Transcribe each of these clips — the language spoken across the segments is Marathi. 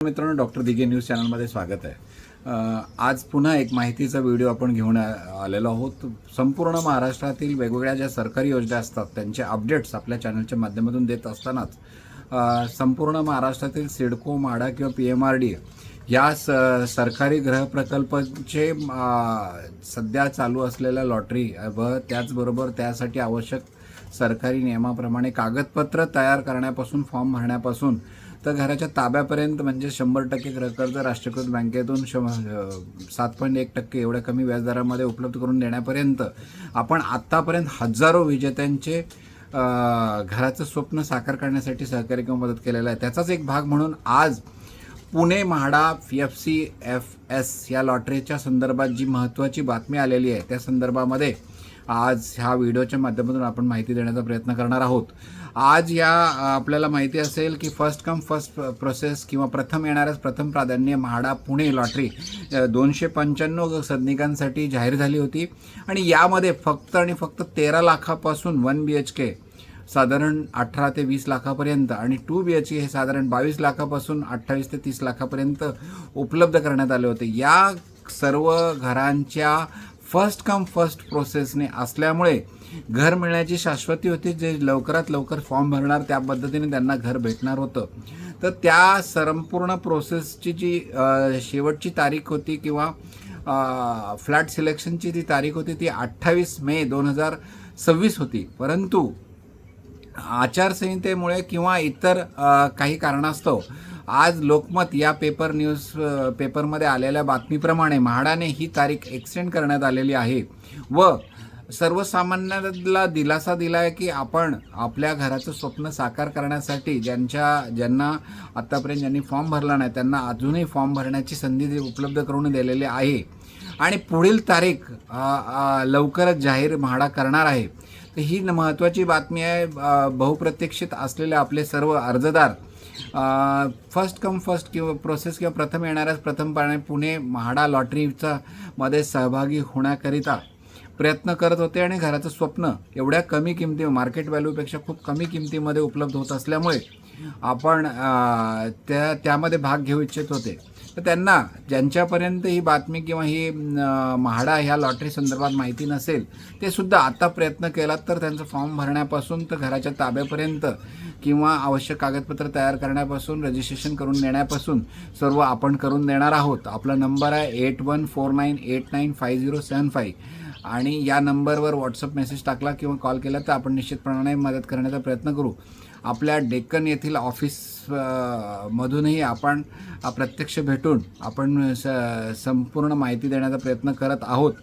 मित्रांनो, डॉक्टर दिघे न्यूज चॅनलमध्ये स्वागत आहे। आज पुन्हा एक माहितीचा व्हिडिओ आपण घेऊन आलेलो आहोत। संपूर्ण महाराष्ट्रातील वेगवेगळ्या ज्या सरकारी योजना असतात त्यांचे अपडेट्स आपल्या चॅनलच्या माध्यमातून देत असतानाच संपूर्ण महाराष्ट्रातील सिडको, म्हाडा किंवा PMRD या सरकारी गृह प्रकल्पाचे सध्या चालू असलेल्या लॉटरी व त्याचबरोबर त्यासाठी आवश्यक सरकारी नियमाप्रमाणे कागदपत्र तयार करण्यापासून, फॉर्म भरण्यापासून तर घराच्या ताब्यापर्यंत म्हणजे 100% गृहकर्ज राष्ट्रीयकृत बँकेतून 7.1% एवढ्या कमी व्याजदरामध्ये उपलब्ध करून देण्यापर्यंत आपण आत्तापर्यंत हजारो विजेत्यांचे घराचं स्वप्न साकार करण्यासाठी सहकार्य किंवा मदत केलेला आहे। त्याचाच एक भाग म्हणून आज पुणे म्हाडा FCFS या लॉटरीच्या संदर्भात जी महत्त्वाची बातमी आलेली आहे त्या संदर्भामध्ये आज ह्या व्हिडिओच्या माध्यमातून आपण माहिती देण्याचा प्रयत्न करणार आहोत। आज या आपल्याला माहिती असेल की फर्स्ट कम फर्स्ट प्रोसेस किंवा प्रथम येणाऱ्यास प्रथम प्राधान्य म्हाडा पुणे लॉटरी 295 सदनिकांसाठी जाहीर झाली होती आणि यामध्ये फक्त आणि फक्त 13 लाखापासून 1 BHK साधारण 18 ते 20 लाखापर्यंत आणि 2 BHK हे साधारण 22 लाखापासून 28 ते 30 लाखापर्यंत उपलब्ध करण्यात आले होते। या सर्व घरांच्या फर्स्ट कम फर्स्ट प्रोसेसने असल्यामुळे घर मिळण्याची शाश्वती होती। जे लवकरात लवकर फॉर्म भरणार त्या पद्धतीने त्यांना घर भेटणार होतं। तर त्या संपूर्ण प्रोसेसची जी शेवटची तारीख होती किंवा फ्लॅट सिलेक्शनची जी तारीख होती ती 28 मे 2026 होती, परंतु आचारसंहितेमुळे किंवा इतर काही कारणास्तव आज लोकमत या पेपरमध्ये आलेल्या बातमीप्रमाणे म्हाडाने ही तारीख एक्सटेंड करण्यात आलेली आहे व सर्वसामान्यांना दिलासा दिला आहे की आपण आपल्या घराचं स्वप्न साकार करण्यासाठी ज्यांना आत्तापर्यंत ज्यांनी फॉर्म भरला नाही त्यांना अजूनही फॉर्म भरण्याची संधी उपलब्ध करून दिलेली आहे आणि पुढील तारीख लवकरच जाहीर म्हाडा करणार आहे। तर ही महत्त्वाची बातमी आहे। बहुप्रतीक्षित असलेले आपले सर्व अर्जदार फर्स्ट कम फर्स्ट किंवा प्रोसेस किंवा प्रथम येणाऱ्यास प्रथम पुणे म्हाडा लॉटरीचा मध्ये सहभागी होण्याकरिता प्रयत्न करत होते आणि घराचं स्वप्न एवढ्या कमी किमती मार्केट व्हॅल्यूपेक्षा खूप कमी किमतीमध्ये उपलब्ध होत असल्यामुळे आपण त्यामध्ये भाग घेऊ इच्छित होते। तर त्यांना ज्यांच्यापर्यंत ही बातमी किंवा ही म्हाडा ह्या लॉटरी संदर्भात माहिती नसेल ते सुद्धा आता प्रयत्न केलात तर त्यांचं फॉर्म भरण्यापासून तर घराच्या ताब्यापर्यंत किंवा आवश्यक कागदपत्र तयार करण्यापासून रजिस्ट्रेशन करून देण्यापासून सर्व आपण करून देणार आहोत। आपला नंबर आहे 8149895075 आणि या नंबरवर व्हॉट्सअप मेसेज टाकला किंवा कॉल केला तर आपण निश्चितपणाने मदत करण्याचा प्रयत्न करू। आपल्या डेक्कन येथील ऑफिस मधूनही आपण प्रत्यक्ष भेटून आपण संपूर्ण माहिती देण्याचा प्रयत्न करत आहोत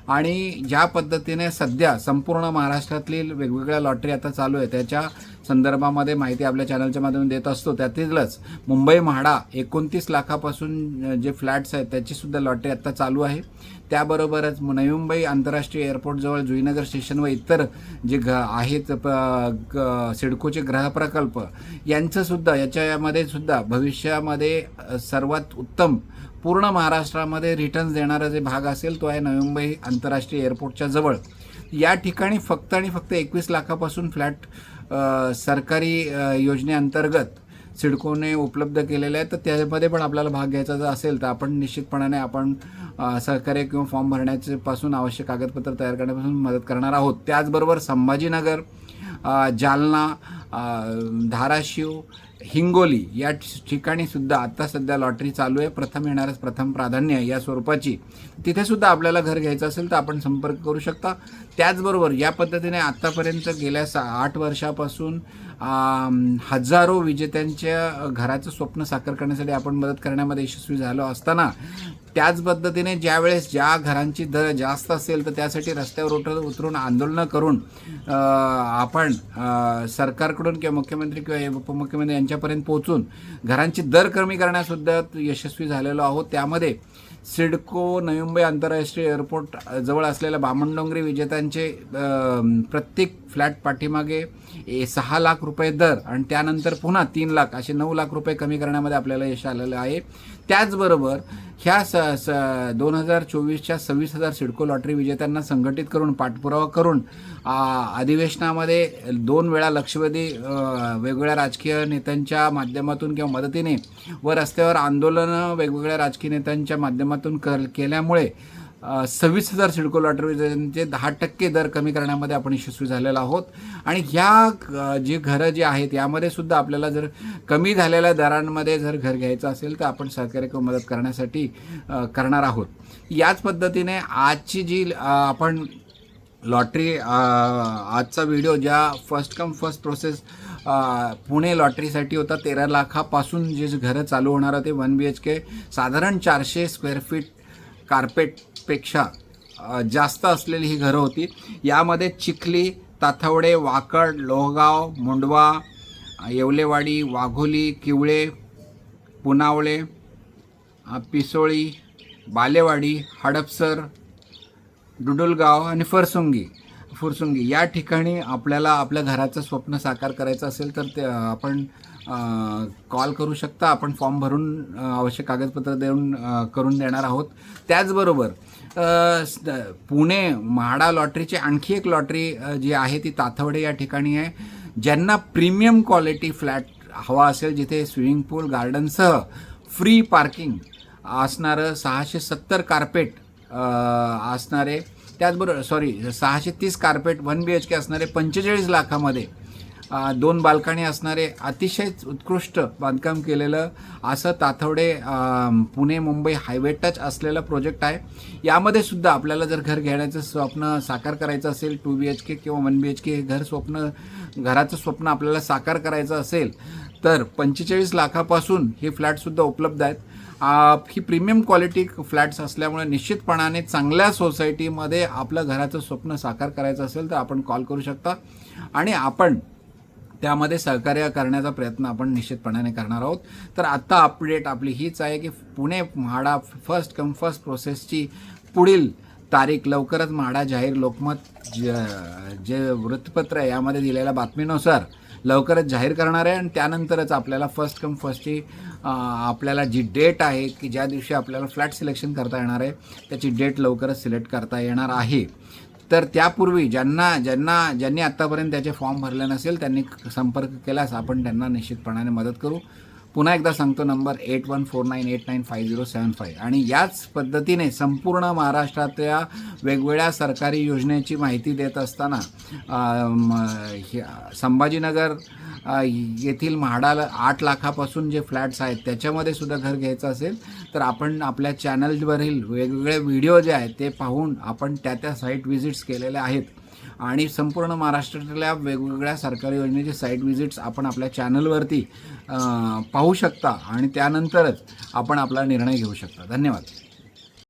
आणि ज्या पद्धतीने सध्या संपूर्ण महाराष्ट्रातील वेगवेगळ्या लॉटरी आता चालू आहे त्याच्या संदर्भामध्ये माहिती आपल्या चॅनलच्या माध्यमातून देत असतो। त्यातीलच मुंबई म्हाडा 29 लाखापासून जे फ्लॅट्स आहेत त्याचीसुद्धा लॉटरी आता चालू आहे। त्याबरोबरच नवी मुंबई आंतरराष्ट्रीय एअरपोर्टजवळ जुईनगर स्टेशन व इतर जे आहेत सिडकोचे गृह प्रकल्प यांचंसुद्धा याच्यामध्ये सुद्धा भविष्यामध्ये सर्वात उत्तम पूर्ण महाराष्ट्रामध्ये रिटर्न्स देणारा जे भाग असेल तो आहे नवी मुंबई आंतरराष्ट्रीय एअरपोर्टच्या जवळ। या ठिकाणी फक्त आणि फक्त 21 लाखापासून फ्लॅट सरकारी योजनेअंतर्गत सिडकोने उपलब्ध केलेले आहेत। तर त्यामध्ये पण आपल्याला भाग घ्यायचा जर असेल तर आपण निश्चितपणाने आपण सहकार्य किंवा फॉर्म भरण्यापासून आवश्यक कागदपत्र तयार करण्यापासून मदत करणार आहोत। त्याचबरोबर संभाजीनगर, जालना, धाराशिव, हिंगोली या ठिकाणी सुद्धा आता सध्या लॉटरी चालू आहे। प्रथम येणाऱ्यास प्रथम प्राधान्य या स्वरूपाची तिथे सुद्धा आपल्याला घर घ्यायचं असेल तर आपण संपर्क करू शकता। त्याचबरोबर या पद्धतीने आत्तापर्यंत गेल्या 8 वर्षापासून हजारो विजेत्यांच्या घराचं स्वप्न साकार करण्यासाठी आपण मदत करण्यामध्ये यशस्वी झालो असताना त्याच पद्धतीने ज्यावेळेस ज्या घरांची दर जास्त असेल तर त्यासाठी रस्त्यावर उतरून आंदोलनं करून आपण सरकारकडून किंवा मुख्यमंत्री किंवा उपमुख्यमंत्री यांच्यापर्यंत पोहोचून घरांची दर कमी करण्यासुद्धा यशस्वी झालेलो आहोत। त्यामध्ये सिडको नवी मुंबई आंतरराष्ट्रीय एअरपोर्ट जवळ असलेल्या बामणडोंगरी विजेत्यांचे प्रत्येक फ्लॅट पाठीमागे 6 लाख रुपये दर आणि त्यानंतर पुन्हा 3 लाख असे 9 लाख रुपये कमी करण्यामध्ये आपल्याला यश आलेलं आहे. त्याचबरोबर ह्या 2024च्या 26,000 सिडको लॉटरी विजेत्यांना संघटित करून पाठपुरावा करून अधिवेशनामध्ये 2 वेळा लक्षवेधी वेगवेगळ्या राजकीय नेत्यांच्या माध्यमातून किंवा मदतीने व रस्त्यावर आंदोलनं वेगवेगळ्या राजकीय नेत्यांच्या माध्यमातून केल्यामुळे 26,000 सिडको लॉटरी विजेत्यांचे 10% दर कमी करण्यामध्ये आपण यशस्वी झालेलो आहोत. आणि ह्या जी घरं जी आहेत यामध्ये सुद्धा आपल्याला जर कमी झालेल्या दरांमध्ये जर घर घ्यायचं असेल तर आपण सहकार्य किंवा मदत करण्यासाठी करणार आहोत. याच पद्धतीने आजची जी आपण लॉटरी आजचा व्हिडिओ ज्या first come first process Pune लॉटरीसाठी होता 13 लाखापासून जे घरं चालू होणार होते 1 BHK साधारण 400 स्क्वेअर फीट कार्पेटपेक्षा जास्त असलेली ही घरं होती. यामध्ये चिखली, ताथवडे, वाकड, लोहगाव, मुंडवा, येवलेवाडी, वाघोली, किवळे, पुनावळे, पिसोळी, बालेवाडी, हडपसर, डुडुलगाव आणि फुरसुंगी या ठिकाणी आपल्याला आपल्या घराचं स्वप्न साकार करायचं असेल तर ते आपण कॉल करू शकता. आपण फॉर्म भरून आवश्यक कागदपत्र देऊन करून देणार आहोत. त्याचबरोबर पुणे म्हाडा लॉटरीची आणखी एक लॉटरी जी आहे ती ताथवडे या ठिकाणी आहे. ज्यांना प्रीमियम क्वालिटी फ्लॅट हवा असेल जिथे स्विमिंग पूल गार्डनसह फ्री पार्किंग असणारं 670 कार्पेट असणारे, त्याचबरोबर 630 कार्पेट 1 BHK असणारे 45 लाखामध्ये 2 बाल्कनी असणारे अतिशय उत्कृष्ट बांधकाम केलेलं असं ताथवडे पुणे मुंबई हायवे टच असलेलं प्रोजेक्ट आहे. यामध्ये सुद्धा आपल्याला जर घर घेण्याचं स्वप्न साकार करायचं असेल 2 BHK किंवा 1 BHK घराचं स्वप्न आपल्याला साकार करायचं असेल तर 45 लाखापासून हे फ्लॅटसुद्धा उपलब्ध आहेत. ही प्रीमियम क्वालिटी फ्लॅट्स असल्यामुळे निश्चितपणाने चांगल्या सोसायटीमध्ये आपलं घराचं स्वप्न साकार करायचं असेल तर आपण कॉल करू शकता आणि आपण त्यामध्ये सहकार्य करण्याचा प्रयत्न आपण निश्चितपणाने करणार आहोत. तर आत्ता अपडेट आपली हीच आहे की Pune MHADA first come first प्रोसेसची पुढील तारीख लवकरच म्हाडा जाहीर लोकमत जे वृत्तपत्र आहे यामध्ये दिलेल्या बातमीनुसार लवकरच जाहीर करणार आहे आणि त्यानंतरच आपल्याला फर्स्ट कम फर्स्टची आपल्याला जी डेट आहे की ज्या दिवशी आपल्याला फ्लॅट सिलेक्शन करता येणार आहे त्याची डेट लवकरच सिलेक्ट करता येणार आहे. तर त्यापूर्वी ज्यांनी आत्तापर्यंत त्याचे फॉर्म भरले नसेल त्यांनी संपर्क केल्यास आपण त्यांना निश्चितपणाने मदत करू. पुन्हा एकदा सांगतो नंबर 8149895075 आणि याच पद्धतीने संपूर्ण महाराष्ट्रातल्या वेगवेगळ्या सरकारी योजनेची माहिती देत असताना संभाजीनगर येथील म्हाडाला 8 लाखापासून जे फ्लॅट्स आहेत त्याच्यामध्ये सुद्धा घर घ्यायचं असेल तर आपण आपल्या चॅनलवरील वेगवेगळे व्हिडिओ जे आहेत ते पाहून आपण त्या साईट व्हिजिट्स केलेल्या आहेत आणि संपूर्ण महाराष्ट्रातल्या वेगवेगळ्या सरकारी योजनेचे साईट व्हिजिट्स आपण आपल्या चॅनलवरती पाहू शकता आणि त्यानंतरच आपण आपला निर्णय घेऊ शकता. धन्यवाद.